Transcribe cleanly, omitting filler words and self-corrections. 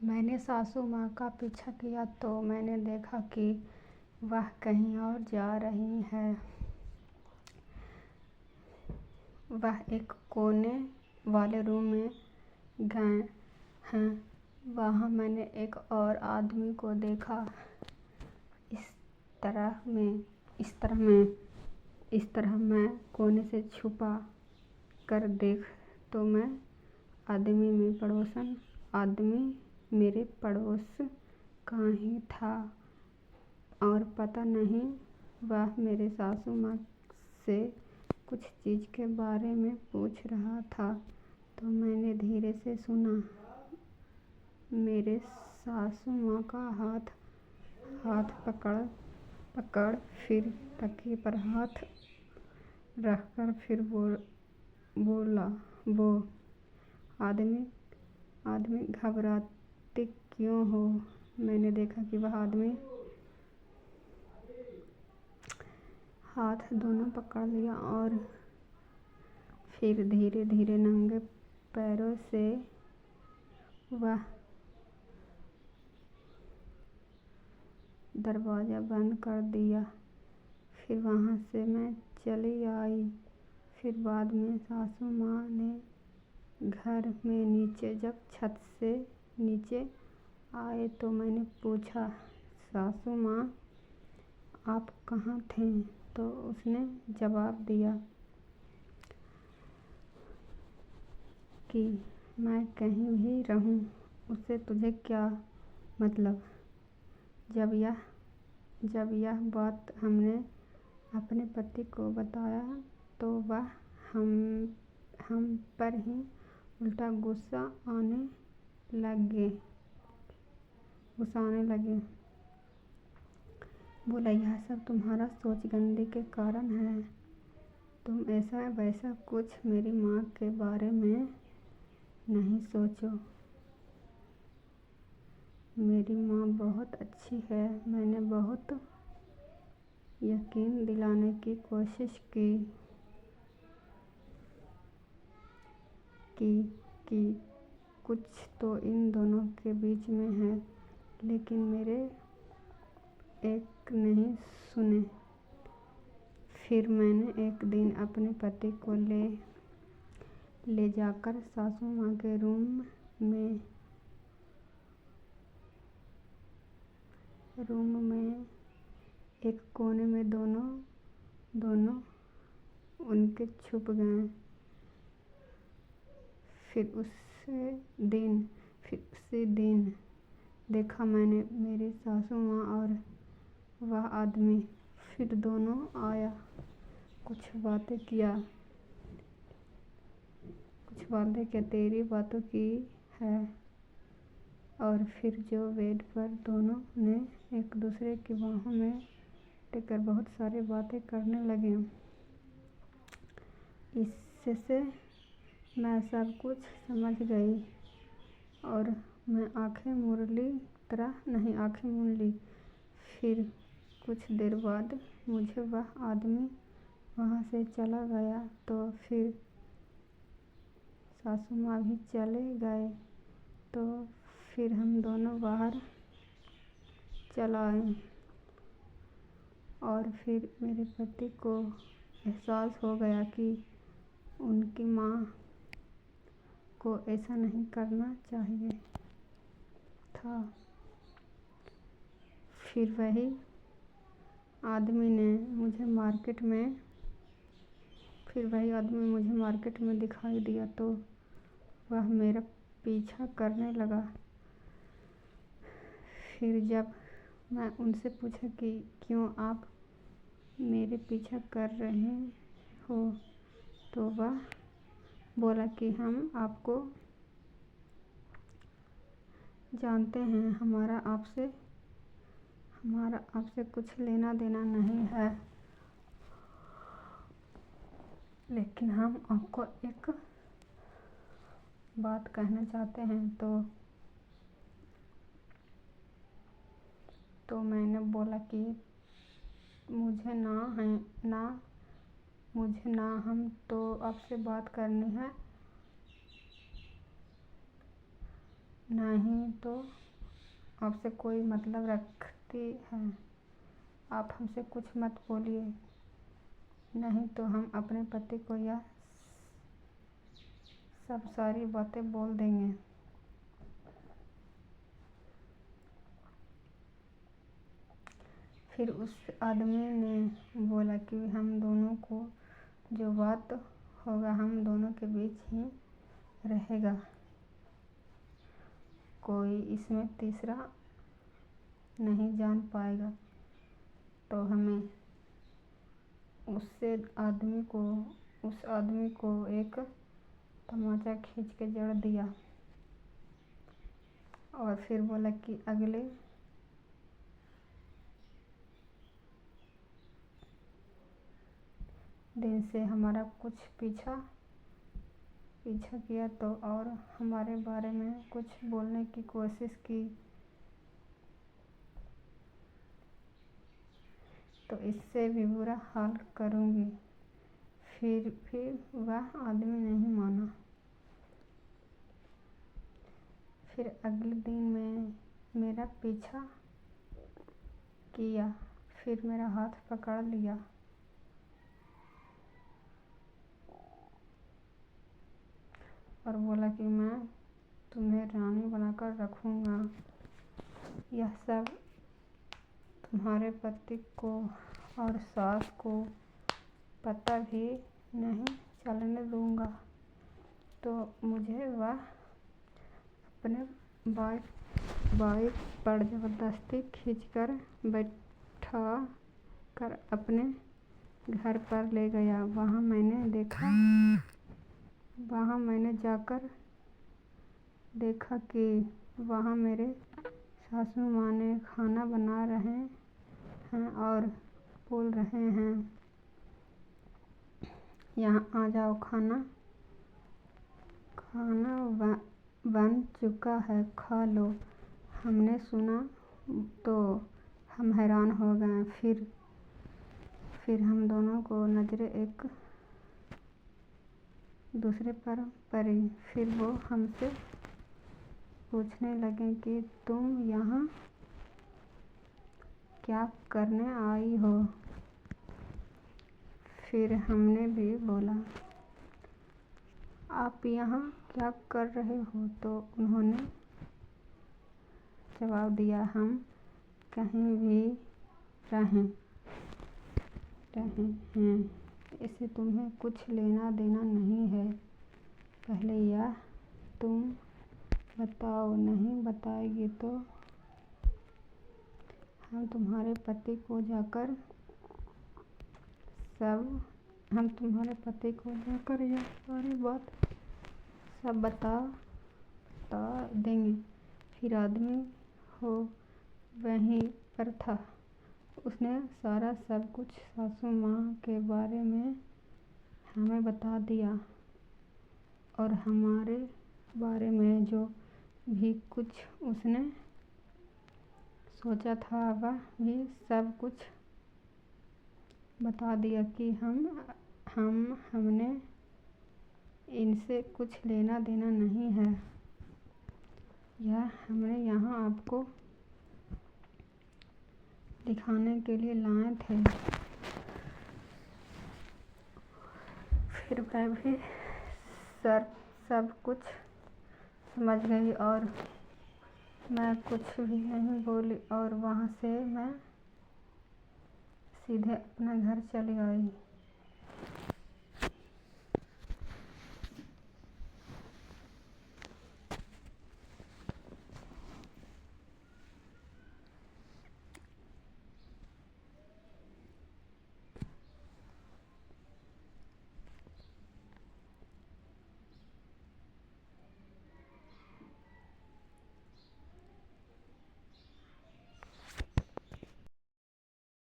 मैंने सासू माँ का पीछा किया तो मैंने देखा कि वह कहीं और जा रही है। वह एक कोने वाले रूम में गए हैं। वहाँ मैंने एक और आदमी को देखा। इस तरह मैं कोने से छुपा कर देख तो मैं आदमी मेरे पड़ोस का ही था और पता नहीं वह मेरे सासू माँ से कुछ चीज़ के बारे में पूछ रहा था। तो मैंने धीरे से सुना। मेरे सासू माँ का हाथ पकड़ फिर तकिए पर हाथ रखकर फिर बोला, वो आदमी घबराते क्यों हो? मैंने देखा कि वह आदमी हाथ दोनों पकड़ लिया और फिर धीरे धीरे नंगे पैरों से वह दरवाज़ा बंद कर दिया। फिर वहाँ से मैं चली आई। फिर बाद में सासू माँ ने घर में जब छत से नीचे आए तो मैंने पूछा, सासू माँ आप कहाँ थे? तो उसने जवाब दिया कि मैं कहीं भी रहूं उससे तुझे क्या मतलब। जब यह बात हमने अपने पति को बताया तो वह हम पर ही उल्टा गुस्सा आने लगे। बोला, यह सब तुम्हारा सोचगंदी के कारण है। तुम ऐसा वैसा कुछ मेरी माँ के बारे में नहीं सोचो। मेरी माँ बहुत अच्छी है। मैंने बहुत यकीन दिलाने की कोशिश की कि कुछ तो इन दोनों के बीच में है, लेकिन मेरे एक नहीं सुने। फिर मैंने एक दिन अपने पति को ले जाकर सासू माँ के रूम में एक कोने में दोनों उनके छुप गए। फिर उसी दिन देखा मैंने मेरी सासू माँ और वह आदमी। फिर दोनों आया, कुछ बातें किया, तेरी बातों की है। और फिर जो बेड पर दोनों ने एक दूसरे की बाहों में टिककर बहुत सारी बातें करने लगे। इससे मैं सब कुछ समझ गई और मैं आंखें मूंद ली। फिर कुछ देर बाद मुझे वह आदमी वहाँ से चला गया तो फिर सासू माँ भी चले गए। तो फिर हम दोनों बाहर चल आए और फिर मेरे पति को एहसास हो गया कि उनकी माँ को ऐसा नहीं करना चाहिए था। फिर वही आदमी मुझे मार्केट में दिखाई दिया तो वह मेरा पीछा करने लगा। फिर जब मैं उनसे पूछा कि क्यों आप मेरे पीछा कर रहे हो, तो वह बोला कि हम आपको जानते हैं, हमारा आपसे कुछ लेना देना नहीं है, लेकिन हम आपको एक बात कहना चाहते हैं। तो मैंने बोला कि मुझे हम तो आपसे बात करनी है। नहीं तो आपसे कोई मतलब रखती है। आप हमसे कुछ मत बोलिए, नहीं तो हम अपने पति को यह सब सारी बातें बोल देंगे। फिर उस आदमी ने बोला कि हम दोनों को जो बात होगा हम दोनों के बीच ही रहेगा, कोई इसमें तीसरा नहीं जान पाएगा। तो हमें उस आदमी को एक तमाचा खींच के जड़ दिया और फिर बोला कि अगले दिन से हमारा कुछ पीछा किया तो और हमारे बारे में कुछ बोलने की कोशिश की तो इससे भी बुरा हाल करूँगी। फिर भी वह आदमी नहीं माना। फिर अगले दिन में मेरा पीछा किया, फिर मेरा हाथ पकड़ लिया और बोला कि मैं तुम्हें रानी बनाकर रखूँगा। यह सब तुम्हारे पति को और सास को पता भी नहीं चलने दूँगा। तो मुझे वह अपने बाइक पर ज़बरदस्ती खींचकर बैठा कर अपने घर पर ले गया। वहाँ मैंने जाकर देखा कि वहाँ मेरे सासू माँ ने खाना बना रहे हैं और बोल रहे हैं, यहाँ आ जाओ, खाना बन चुका है, खा लो। हमने सुना तो हम हैरान हो गए। फिर हम दोनों को नज़रें एक दूसरे पर पड़ी। फिर वो हमसे पूछने लगे कि तुम यहाँ क्या करने आई हो। फिर हमने भी बोला, आप यहाँ क्या कर रहे हो। तो उन्होंने जवाब दिया, हम कहीं भी रहें हैं, इससे तुम्हें कुछ लेना देना नहीं है। पहले यह तुम बताओ, नहीं बताएगी तो हम तुम्हारे पति को जाकर यह सारी बात सब बता देंगे। फिर आदमी हो वहीं पर था। उसने सारा सब कुछ सासू माँ के बारे में हमें बता दिया और हमारे बारे में जो भी कुछ उसने सोचा था वह भी सब कुछ बता दिया कि हमने इनसे कुछ लेना देना नहीं है। यह हमने यहाँ आपको दिखाने के लिए लाए थे। फिर मैं भी सब कुछ समझ गई और मैं कुछ भी नहीं बोली और वहाँ से मैं सीधे अपने घर चली आई।